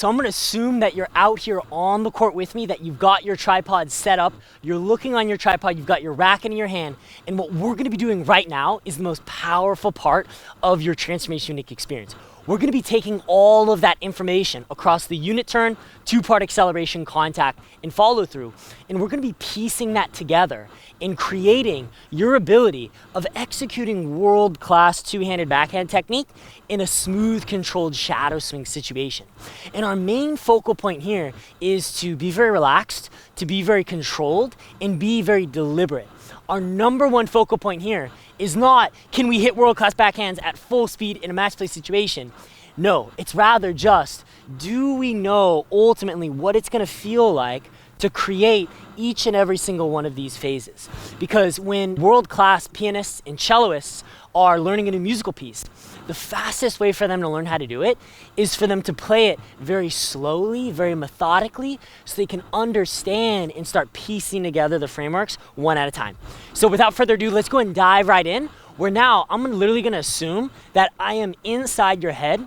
So I'm gonna assume that you're out here on the court with me, that you've got your tripod set up, you're looking on your tripod, you've got your racket in your hand, and what we're gonna be doing right now is the most powerful part of your Transformation Unique experience. We're gonna be taking all of that information across the unit turn, two-part acceleration, contact, and follow through, and we're gonna be piecing that together in creating your ability of executing world-class two-handed backhand technique in a smooth, controlled shadow swing situation. And our main focal point here is to be very relaxed, to be very controlled, and be very deliberate. Our number one focal point here is not, can we hit world-class backhands at full speed in a match play situation? No, it's rather just, do we know ultimately what it's gonna feel like to create each and every single one of these phases? Because when world-class pianists and cellists are learning a new musical piece, the fastest way for them to learn how to do it is for them to play it very slowly, very methodically, so they can understand and start piecing together the frameworks one at a time. So without further ado, let's go and dive right in, where now I'm literally gonna assume that I am inside your head,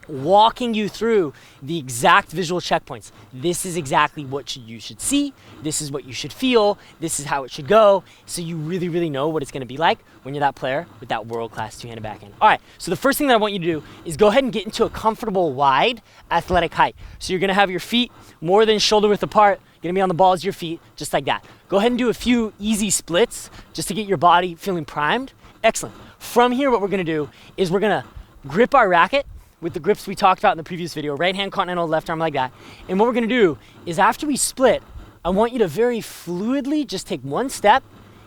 walking you through the exact visual checkpoints. This is exactly what you should see, this is what you should feel, this is how it should go, so you really, really know what it's gonna be like when you're that player with that world-class two-handed backhand. All right, so the first thing that I want you to do is go ahead and get into a comfortable, wide, athletic height. So you're gonna have your feet more than shoulder width apart, gonna be on the balls of your feet, just like that. Go ahead and do a few easy splits just to get your body feeling primed. Excellent. From here, what we're gonna do is we're gonna grip our racket with the grips we talked about in the previous video, right hand continental, left arm like that. And what we're gonna do is after we split, I want you to very fluidly just take one step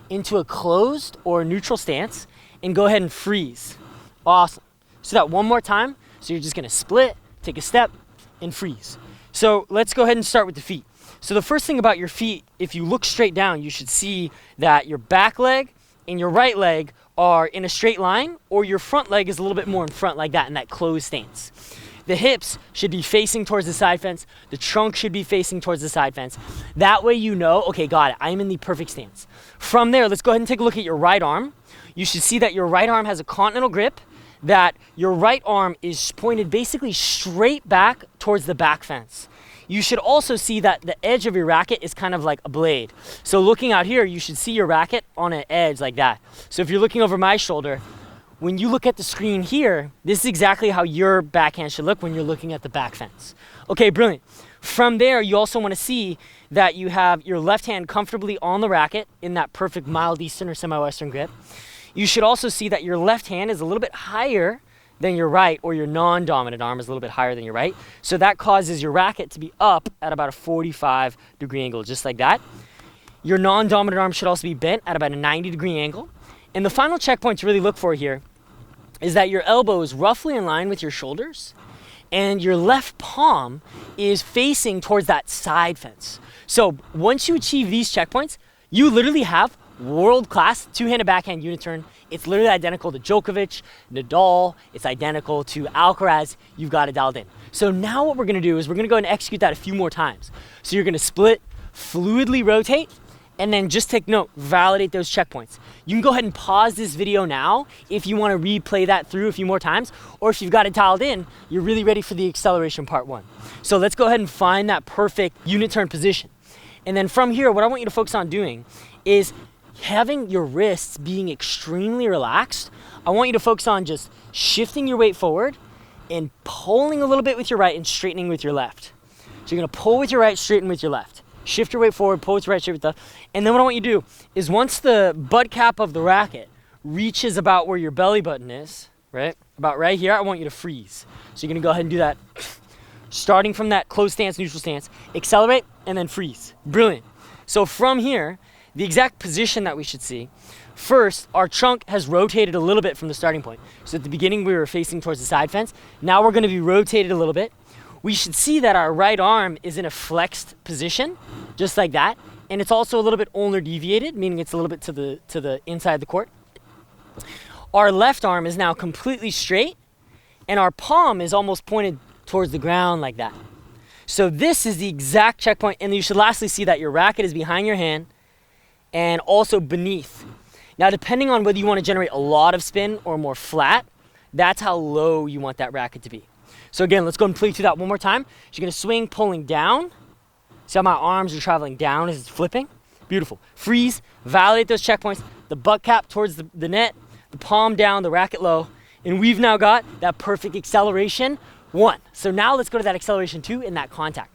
into a closed or neutral stance and go ahead and freeze. Awesome. So that one more time. So you're just gonna split, take a step, and freeze. So let's go ahead and start with the feet. So the first thing about your feet, if you look straight down, you should see that your back leg and your right leg are in a straight line, or your front leg is a little bit more in front like that in that closed stance. The hips should be facing towards the side fence. The trunk should be facing towards the side fence. That way you know, okay, got it, I'm in the perfect stance. From there, let's go ahead and take a look at your right arm. You should see that your right arm has a continental grip, that your right arm is pointed basically straight back towards the back fence. You should also see that the edge of your racket is kind of like a blade. So looking out here, you should see your racket on an edge like that. So if you're looking over my shoulder, when you look at the screen here, this is exactly how your backhand should look when you're looking at the back fence. Okay, brilliant. From there, you also want to see that you have your left hand comfortably on the racket in that perfect mild Eastern or semi-Western grip. You should also see that your left hand is a little bit higher than your right, or your non-dominant arm is a little bit higher than your right. So that causes your racket to be up at about a 45-degree angle, just like that. Your non-dominant arm should also be bent at about a 90-degree angle. And the final checkpoint to really look for here is that your elbow is roughly in line with your shoulders, and your left palm is facing towards that side fence. So once you achieve these checkpoints, you literally have world-class two-handed backhand unit turn. It's literally identical to Djokovic, Nadal, it's identical to Alcaraz. You've got it dialed in. So now what we're gonna do is we're gonna go and execute that a few more times. So you're gonna split, fluidly rotate, and then just take note, validate those checkpoints. You can go ahead and pause this video now if you wanna replay that through a few more times, or if you've got it dialed in, you're really ready for the acceleration part one. So let's go ahead and find that perfect unit turn position. And then from here, what I want you to focus on doing is having your wrists being extremely relaxed. I want you to focus on just shifting your weight forward and pulling a little bit with your right and straightening with your left. So you're gonna pull with your right, straighten with your left. Shift your weight forward, pull with your right, straighten with the left. And then what I want you to do is once the butt cap of the racket reaches about where your belly button is, right? About right here, I want you to freeze. So you're gonna go ahead and do that. Starting from that closed stance, neutral stance, accelerate, and then freeze. Brilliant. So from here, the exact position that we should see, first, our trunk has rotated a little bit from the starting point. So at the beginning, we were facing towards the side fence. Now we're gonna be rotated a little bit. We should see that our right arm is in a flexed position, just like that. And it's also a little bit ulnar deviated, meaning it's a little bit to the inside of the court. Our left arm is now completely straight, and our palm is almost pointed towards the ground like that. So this is the exact checkpoint, and you should lastly see that your racket is behind your hand and also beneath. Now, depending on whether you want to generate a lot of spin or more flat, that's how low you want that racket to be. So again, let's go and play through that one more time. So you're gonna swing, pulling down. See how my arms are traveling down as it's flipping? Beautiful. Freeze, validate those checkpoints, the butt cap towards the net, the palm down, the racket low, and we've now got that perfect acceleration 1. So now let's go to that acceleration 2 in that contact.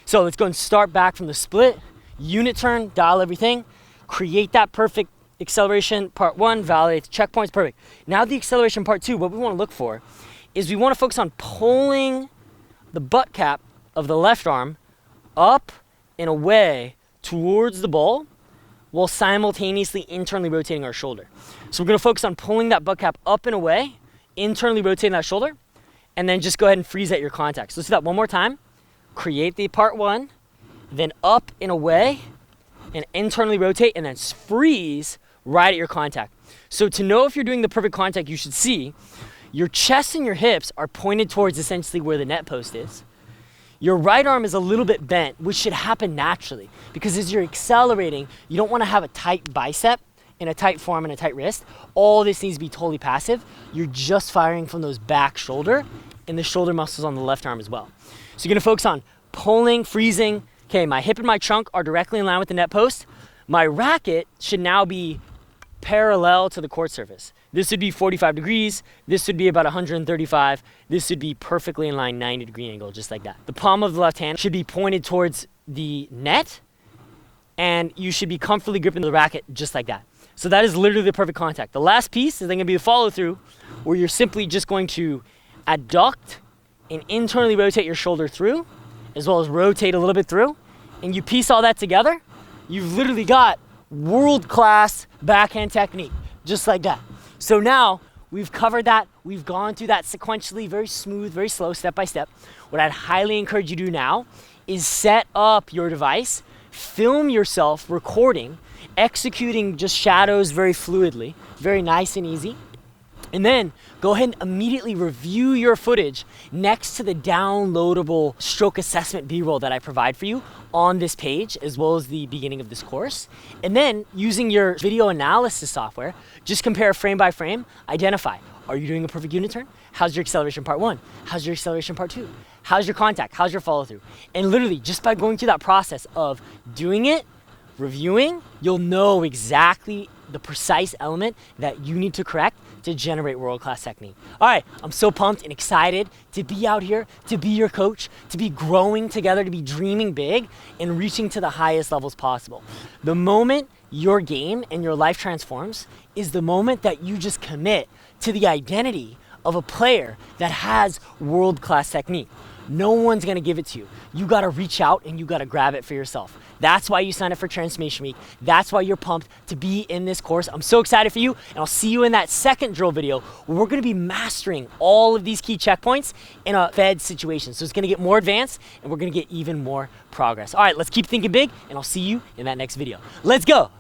So let's go and start back from the split, unit turn, dial everything, create that perfect acceleration part 1, validate the checkpoints, perfect. Now the acceleration part 2, what we wanna look for is we wanna focus on pulling the butt cap of the left arm up and away towards the ball while simultaneously internally rotating our shoulder. So we're gonna focus on pulling that butt cap up and away, internally rotating that shoulder, and then just go ahead and freeze at your contact. So let's do that one more time. Create the part 1, then up and away, and internally rotate, and then freeze right at your contact. So to know if you're doing the perfect contact, you should see your chest and your hips are pointed towards essentially where the net post is. Your right arm is a little bit bent, which should happen naturally, because as you're accelerating, you don't want to have a tight bicep and a tight forearm and a tight wrist. All this needs to be totally passive. You're just firing from those back shoulder and the shoulder muscles on the left arm as well. So you're gonna focus on pulling, freezing. Okay, my hip and my trunk are directly in line with the net post. My racket should now be parallel to the court surface. This would be 45 degrees. This would be about 135. This would be perfectly in line, 90-degree angle, just like that. The palm of the left hand should be pointed towards the net, and you should be comfortably gripping the racket just like that. So that is literally the perfect contact. The last piece is then gonna be the follow through, where you're simply just going to adduct and internally rotate your shoulder through, as well as rotate a little bit through, and you piece all that together, you've literally got world-class backhand technique, just like that. So now we've covered that, we've gone through that sequentially, very smooth, very slow, step by step. What I'd highly encourage you to do now is set up your device, film yourself recording, executing just shadows very fluidly, very nice and easy. And then go ahead and immediately review your footage next to the downloadable stroke assessment B-roll that I provide for you on this page, as well as the beginning of this course. And then using your video analysis software, just compare frame by frame, identify, are you doing a perfect unit turn? How's your acceleration part 1? How's your acceleration part 2? How's your contact? How's your follow through? And literally just by going through that process of doing it, reviewing, you'll know exactly the precise element that you need to correct to generate world-class technique. All right, I'm so pumped and excited to be out here, to be your coach, to be growing together, to be dreaming big and reaching to the highest levels possible. The moment your game and your life transforms is the moment that you just commit to the identity of a player that has world-class technique. No one's gonna give it to you. You gotta reach out and you gotta grab it for yourself. That's why you signed up for Transformation Week. That's why you're pumped to be in this course. I'm so excited for you, and I'll see you in that second drill video where we're gonna be mastering all of these key checkpoints in a fed situation. So it's gonna get more advanced and we're gonna get even more progress. All right, let's keep thinking big, and I'll see you in that next video. Let's go.